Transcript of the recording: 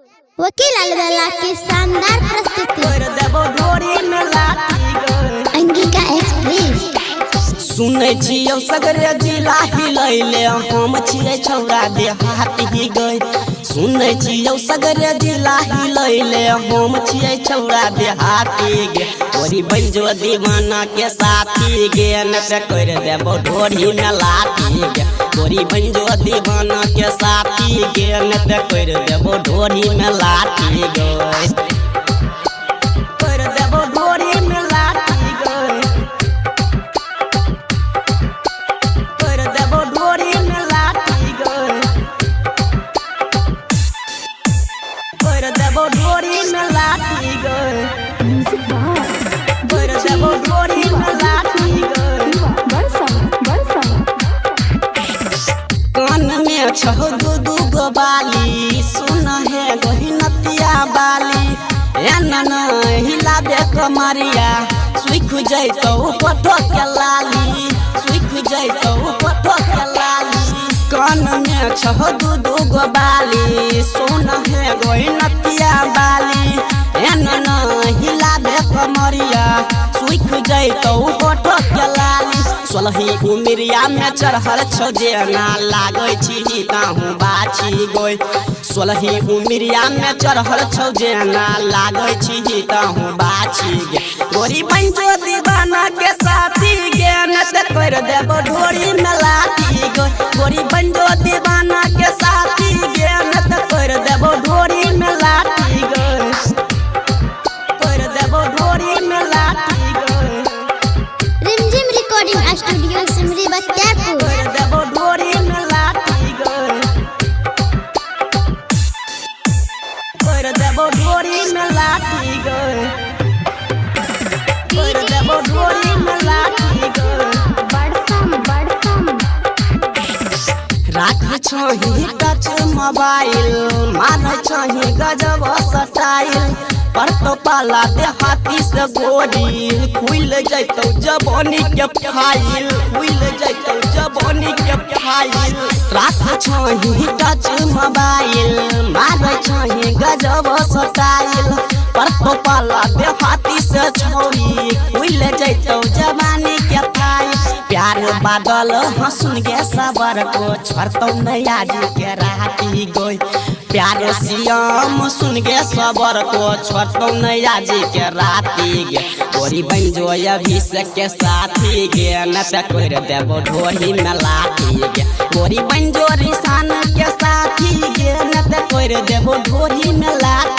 वकील अलबेला की शानदार प्रस्तुति अंगिका एक्सप्रेस। सुनै छियौ सगरे जिला हिलैले हम छियै छौरा देहात ही गए। सुनै छियौ सगरे जिला हिलैले हम छियै छौरा देहाती गे। ओरी बंजो दीवाना के साथी गे न त कर देबो ढोरी में लाठी गे। ओरी बंजो दीवाना के साथी गे न त कर देबो ढोरी में लाठी गे। कर देबो ढोरी में लाठी गे। कर देबो ढोरी में लाठी गे। कर देबो ढोरी में लाठी गे। कर देबो ढोरी में लाठी गे। कान में छहो दू गो बाली सुन है गहिनतिया बाली एना हिलाबे कमरिया सुख जैतौ पठो के लाली सुख जैतौ पठो के लाली। कान में छहो दू गो बाली सुन है गहिनतिया बाली एना हिलाबे कमरिया सुख जैतौ पठो के लाली। 16 उमिरिया में चढ़ल छौ जेना लागै छी ताहू बाछी गोय। 16 उमिरिया में चढ़ल छौ जेना लागै छी ताहू बाछी गे। गोरी बंजो दीवाना के साथी गे न त कर देबो ढोरी में लाठी गे। गोरी बंजो दीवाना के साथी गे न त कर देबो ढोरी में लाठी गे। कर देबो ढोरी में लाठी गे। रिमझिम रिकॉर्डिंग स्टूडियो सिमरी बख्तियारपुर। कर देबो ढोरी में लाठी गे। कर देबो ढोरी में लाठी गे। कर देबो ढोरी में लाठी गे। राख छही टच मोबाइल मारै छही गजब स्टाइल। परतो पाला देहाती से गोरी खुल जैतौ जवानी के फाइल खुल जैतौ जवानी के फाइल। राख छही टच मोबाइल मारै छही गजब स्टाइल। परतो पाला देहाती से छोरी खुल जैतौ जवानी के फाइल। प्यार बादल हंसुन गे सबर को छोड़तौ नया जी के राती गोय। प्यार सियाम सुन गे सबर को छोड़तौ नया जी के राती गे। गोरी बंजो अभिषेक के साथी गे न त कर देबो ढोरी में लाठी गे। गोरी बंजो रिसान के साथी गे न त कर देबो ढोरी में लाठी।